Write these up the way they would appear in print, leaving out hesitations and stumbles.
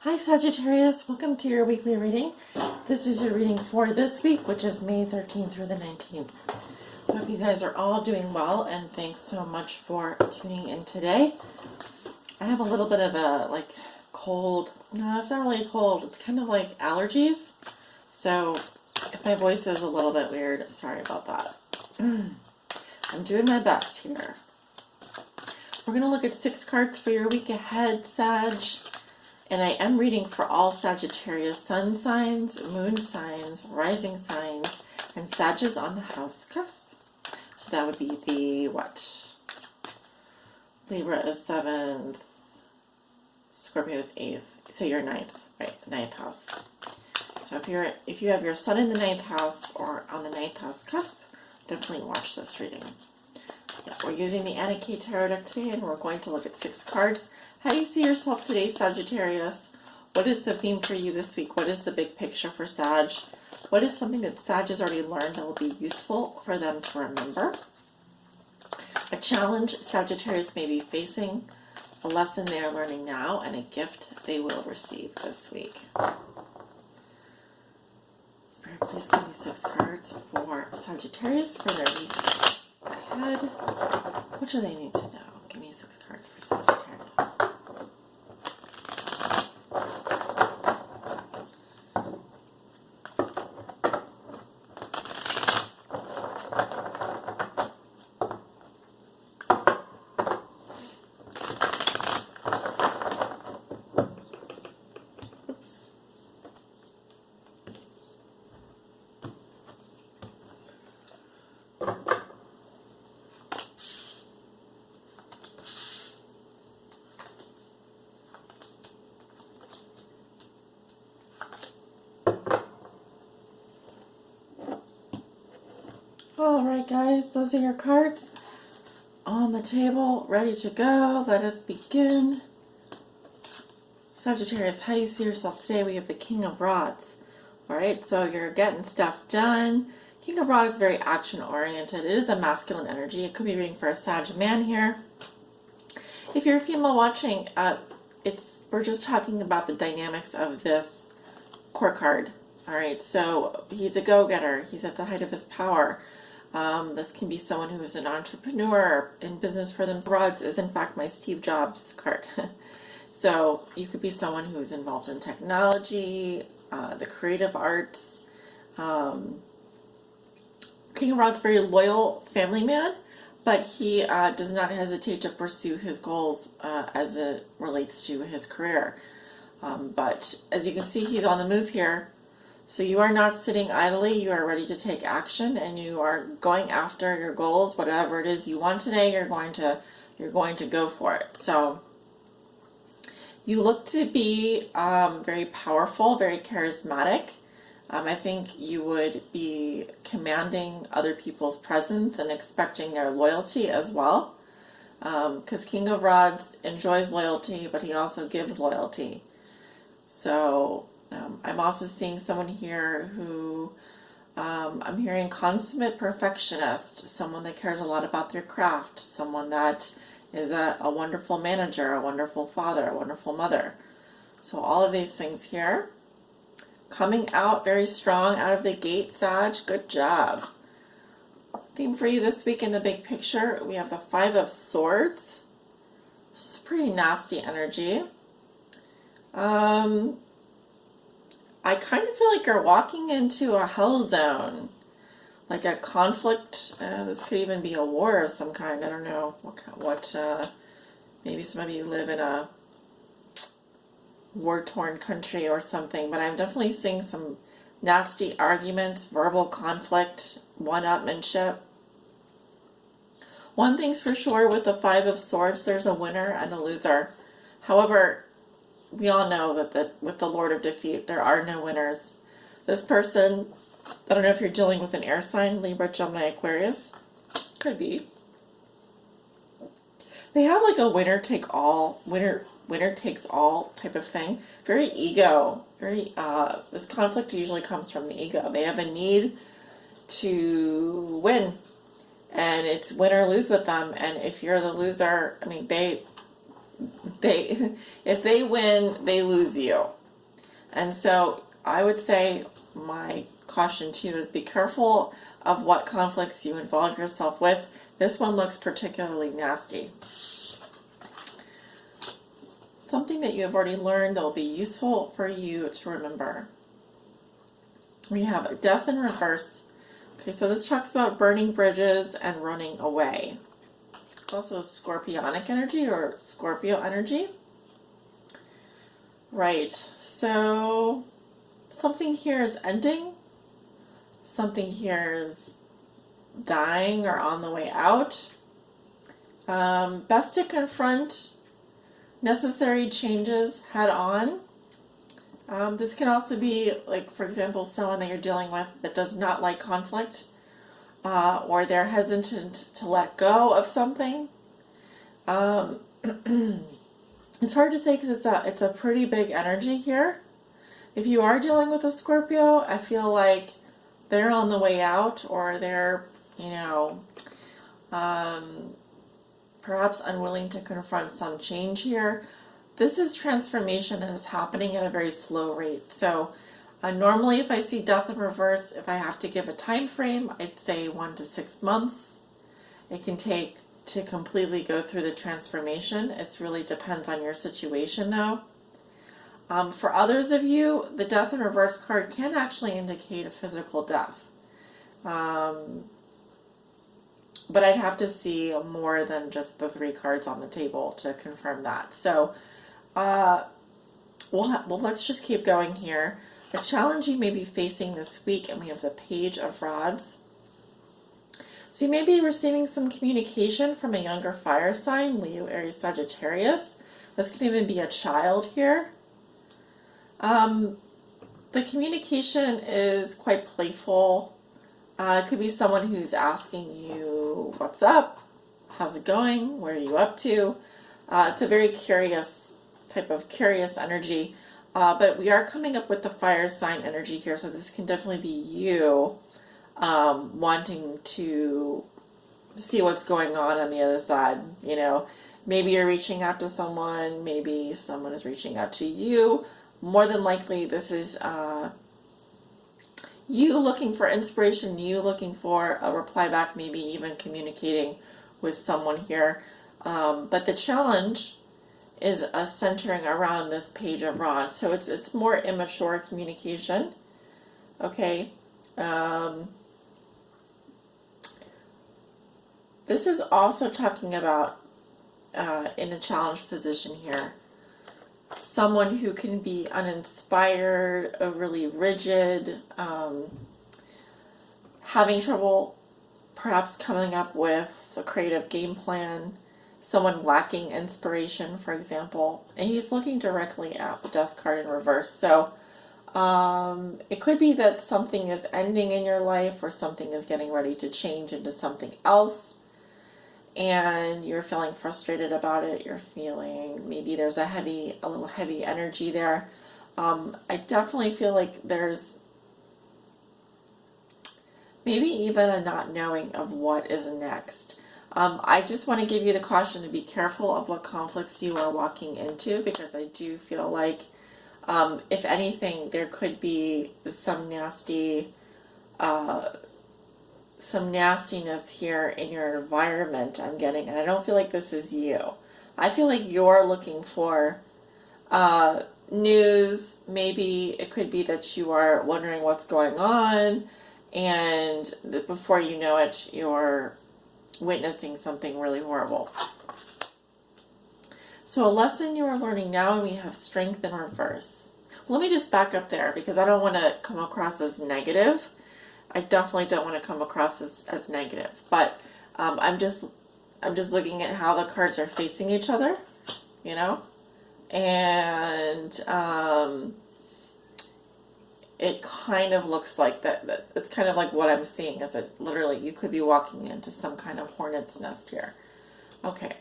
Hi Sagittarius, welcome to your weekly reading. This is your reading for this week, which is May 13th through the 19th. I hope you guys are all doing well, and thanks so much for tuning in today. I have a little bit of a cold. No, it's not really cold. It's kind of like allergies. So if my voice is a little bit weird, sorry about that. I'm doing my best here. We're going to look at 6 cards for your week ahead, Sag. And I am reading for all Sagittarius sun signs, moon signs, rising signs, and Sagittarius on the house cusp. So that would be the what? Libra is 7th, Scorpio is 8th. So you're 9th, right? 9th house. So if you have your sun in the 9th house or on the 9th house cusp, definitely watch this reading. Yeah, we're using the Anna K Tarot deck today, and we're going to look at 6 cards. How do you see yourself today, Sagittarius? What is the theme for you this week? What is the big picture for Sag? What is something that Sag has already learned that will be useful for them to remember? A challenge Sagittarius may be facing, a lesson they are learning now, and a gift they will receive this week. Spirit, please give me 6 cards for Sagittarius for their week ahead. What do they need to know? Give me 6 cards for Sagittarius. Oops. Alright guys, those are your cards on the table, ready to go. Let us begin. Sagittarius, how you see yourself today? We have the King of Rods. Alright, so you're getting stuff done. King of Rods is very action oriented. It is a masculine energy. It could be reading for a Sag man here. If you're a female watching, we're just talking about the dynamics of this core card. Alright, so he's a go-getter. He's at the height of his power. This can be someone who is an entrepreneur in business for themselves. Rods is in fact my Steve Jobs card. So you could be someone who is involved in technology, the creative arts. King of Rods is a very loyal family man, but he does not hesitate to pursue his goals as it relates to his career. But as you can see, he's on the move here. So you are not sitting idly. You are ready to take action, and you are going after your goals. Whatever it is you want today, you're going to go for it. So you look to be very powerful, very charismatic. I think you would be commanding other people's presence and expecting their loyalty as well. Because King of Rods enjoys loyalty, but he also gives loyalty. So I'm also seeing someone here who I'm hearing consummate perfectionist, someone that cares a lot about their craft, someone that is a wonderful manager, a wonderful father, a wonderful mother. So all of these things here. Coming out very strong out of the gate, Sag. Good job. Theme for you this week in the big picture, we have the 5 of Swords. This is pretty nasty energy. I kind of feel like you're walking into a hell zone, like a conflict. This could even be a war of some kind. I don't know what maybe some of you live in a war-torn country or something, but I'm definitely seeing some nasty arguments, verbal conflict, one-upmanship. One thing's for sure with the 5 of Swords, there's a winner and a loser. However, we all know that with the Lord of Defeat, there are no winners. This person, I don't know if you're dealing with an air sign, Libra, Gemini, Aquarius. Could be. They have like a winner takes all type of thing. Very ego. This conflict usually comes from the ego. They have a need to win, and it's win or lose with them. And if you're the loser, I mean, if they win, they lose you. And so I would say my caution to you is be careful of what conflicts you involve yourself with. This one looks particularly nasty. Something that you have already learned that will be useful for you to remember. We have death in reverse. Okay, so this talks about burning bridges and running away. Also scorpionic energy or Scorpio energy. Right, so something here is ending. Something here is dying or on the way out. Best to confront necessary changes head on. This can also be, like, for example, someone that you're dealing with that does not like conflict, or they're hesitant to let go of something. It's hard to say because it's a pretty big energy here. If you are dealing with a Scorpio, I feel like they're on the way out, or they're, perhaps unwilling to confront some change here. This is transformation that is happening at a very slow rate. So normally if I see death in reverse, if I have to give a time frame, I'd say 1 to 6 months. It can take to completely go through the transformation. It really depends on your situation though. For others of you, the death in reverse card can actually indicate a physical death. But I'd have to see more than just the 3 cards on the table to confirm that. So, let's just keep going here. A challenge you may be facing this week, and we have the Page of Rods. So you may be receiving some communication from a younger fire sign, Leo, Aries, Sagittarius. This can even be a child here. The communication is quite playful. It could be someone who's asking you, what's up? How's it going? What are you up to? It's a very curious type of curious energy. But we are coming up with the fire sign energy here. So this can definitely be you wanting to see what's going on the other side. Maybe you're reaching out to someone. Maybe someone is reaching out to you. More than likely, this is you looking for inspiration, you looking for a reply back, maybe even communicating with someone here. But the challenge is centering around this Page of Rods. So it's more immature communication. Okay. This is also talking about, in the challenge position here, someone who can be uninspired, really rigid, having trouble perhaps coming up with a creative game plan, someone lacking inspiration, for example. And he's looking directly at the Death card in reverse. So it could be that something is ending in your life, or something is getting ready to change into something else, and you're feeling frustrated about it. You're feeling maybe there's a little heavy energy there. I definitely feel like there's maybe even a not knowing of what is next. I just want to give you the caution to be careful of what conflicts you are walking into, because I do feel like, if anything, there could be some nastiness here in your environment I'm getting, and I don't feel like this is you. I feel like you're looking for news. Maybe it could be that you are wondering what's going on, and before you know it, you're witnessing something really horrible. So a lesson you are learning now, and we have strength in reverse. Let me just back up there, because I don't want to come across as negative. I definitely don't want to come across as negative, but I'm just looking at how the cards are facing each other, and it kind of looks like that. It's kind of like what I'm seeing is that literally you could be walking into some kind of hornet's nest here. Okay,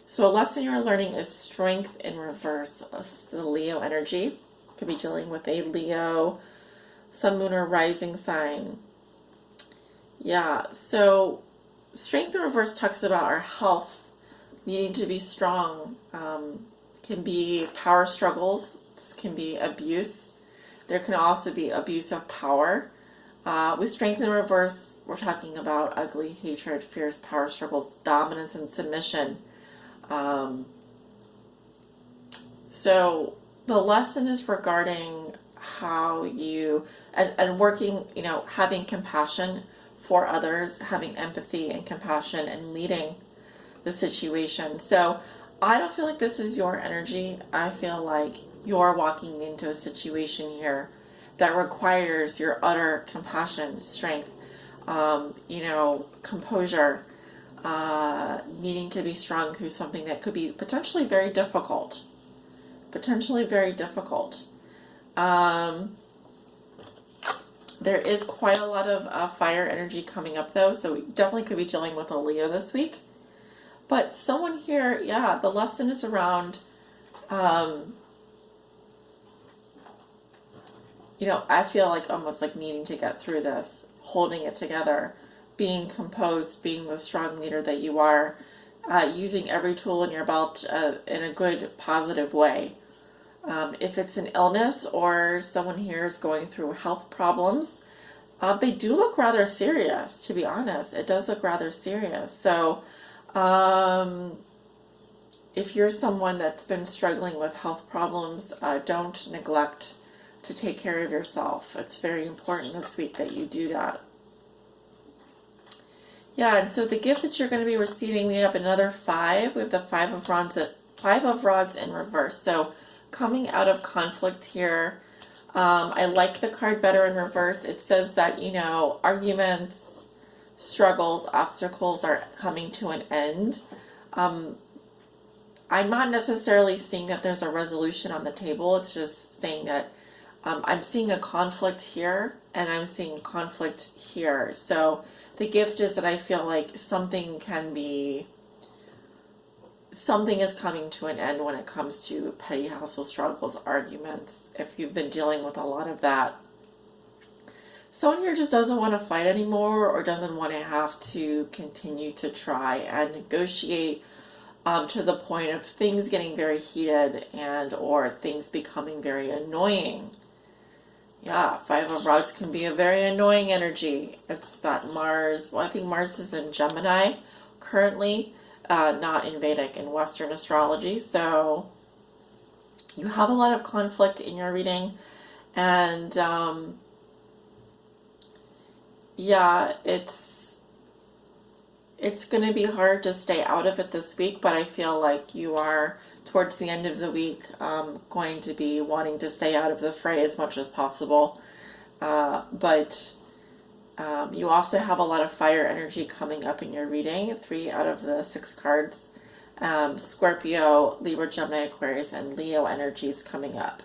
so a lesson you're learning is strength in reverse. The Leo energy. Could be dealing with a Leo, sun, moon, or rising sign. Yeah, so strength in reverse talks about our health, needing to be strong, can be power struggles. This can be abuse. There can also be abuse of power. With strength in reverse, we're talking about ugly, hatred, fierce power struggles, dominance, and submission. So the lesson is regarding how you, and working, having compassion for others, having empathy and compassion, and leading the situation. So I don't feel like this is your energy. I feel like you're walking into a situation here that requires your utter compassion, strength, composure, needing to be strong through something that could be potentially very difficult. There is quite a lot of fire energy coming up though, so we definitely could be dealing with a Leo this week. But someone here, yeah, the lesson is around, I feel like almost like needing to get through this, holding it together, being composed, being the strong leader that you are, using every tool in your belt in a good, positive way. If it's an illness or someone here is going through health problems, they do look rather serious, to be honest. It does look rather serious. So if you're someone that's been struggling with health problems, don't neglect to take care of yourself. It's very important this week that you do that. Yeah, and so the gift that you're going to be receiving, we have another 5. We have the Five of Rods in reverse. So coming out of conflict here, I like the card better in reverse. It says that, arguments, struggles, obstacles are coming to an end. I'm not necessarily seeing that there's a resolution on the table. It's just saying that I'm seeing a conflict here and I'm seeing conflict here. So the gift is that I feel like something is coming to an end when it comes to petty household struggles, arguments, if you've been dealing with a lot of that. Someone here just doesn't want to fight anymore or doesn't want to have to continue to try and negotiate to the point of things getting very heated and or things becoming very annoying. Yeah, Five of Rods can be a very annoying energy. It's that Mars, I think Mars is in Gemini currently, not in Vedic, in Western astrology. So you have a lot of conflict in your reading, and yeah, it's going to be hard to stay out of it this week, but I feel like you are, towards the end of the week, going to be wanting to stay out of the fray as much as possible. But you also have a lot of fire energy coming up in your reading. 3 out of the 6 cards. Scorpio, Libra, Gemini, Aquarius, and Leo energies coming up.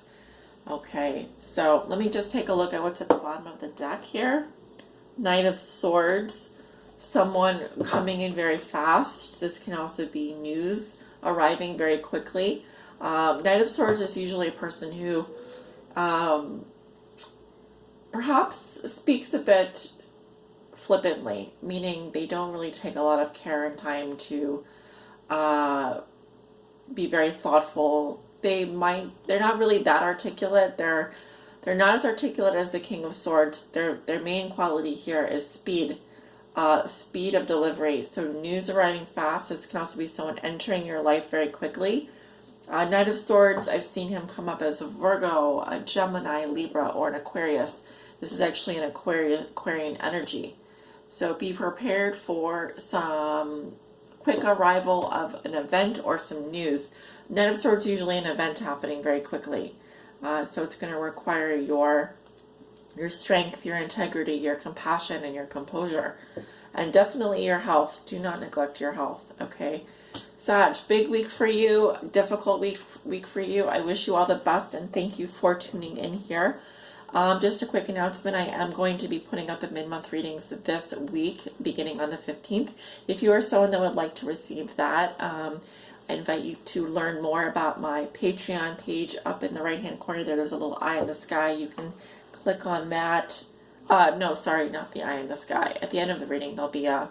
Okay, so let me just take a look at what's at the bottom of the deck here. Knight of Swords. Someone coming in very fast. This can also be news arriving very quickly. Knight of Swords is usually a person who perhaps speaks a bit flippantly, meaning they don't really take a lot of care and time to be very thoughtful. They're not really that articulate. They're not as articulate as the King of Swords. Their main quality here is speed. Speed of delivery. So news arriving fast. This can also be someone entering your life very quickly. Knight of Swords, I've seen him come up as a Virgo, a Gemini, Libra, or an Aquarius. This is actually an Aquarian energy. So be prepared for some quick arrival of an event or some news. Knight of Swords is usually an event happening very quickly. So it's going to require your strength, your integrity, your compassion, and your composure. And definitely your health. Do not neglect your health, okay? Sag, big week for you, difficult week for you. I wish you all the best, and thank you for tuning in here. Just a quick announcement, I am going to be putting out the mid-month readings this week, beginning on the 15th. If you are someone that would like to receive that, I invite you to learn more about my Patreon page. Up in the right-hand corner there's a little eye in the sky. You can click on that. No, sorry, not the eye in the sky. At the end of the reading, there'll be a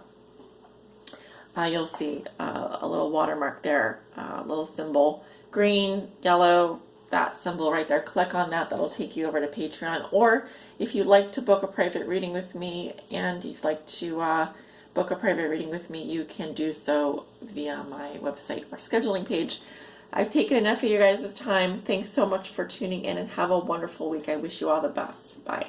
you'll see a little watermark there, a little symbol, green, yellow, that symbol right there. Click on that. That'll take you over to Patreon. Or if you'd like to book a private reading with me and you'd like to book a private reading with me, you can do so via my website or scheduling page. I've taken enough of you guys' time. Thanks so much for tuning in and have a wonderful week. I wish you all the best. Bye.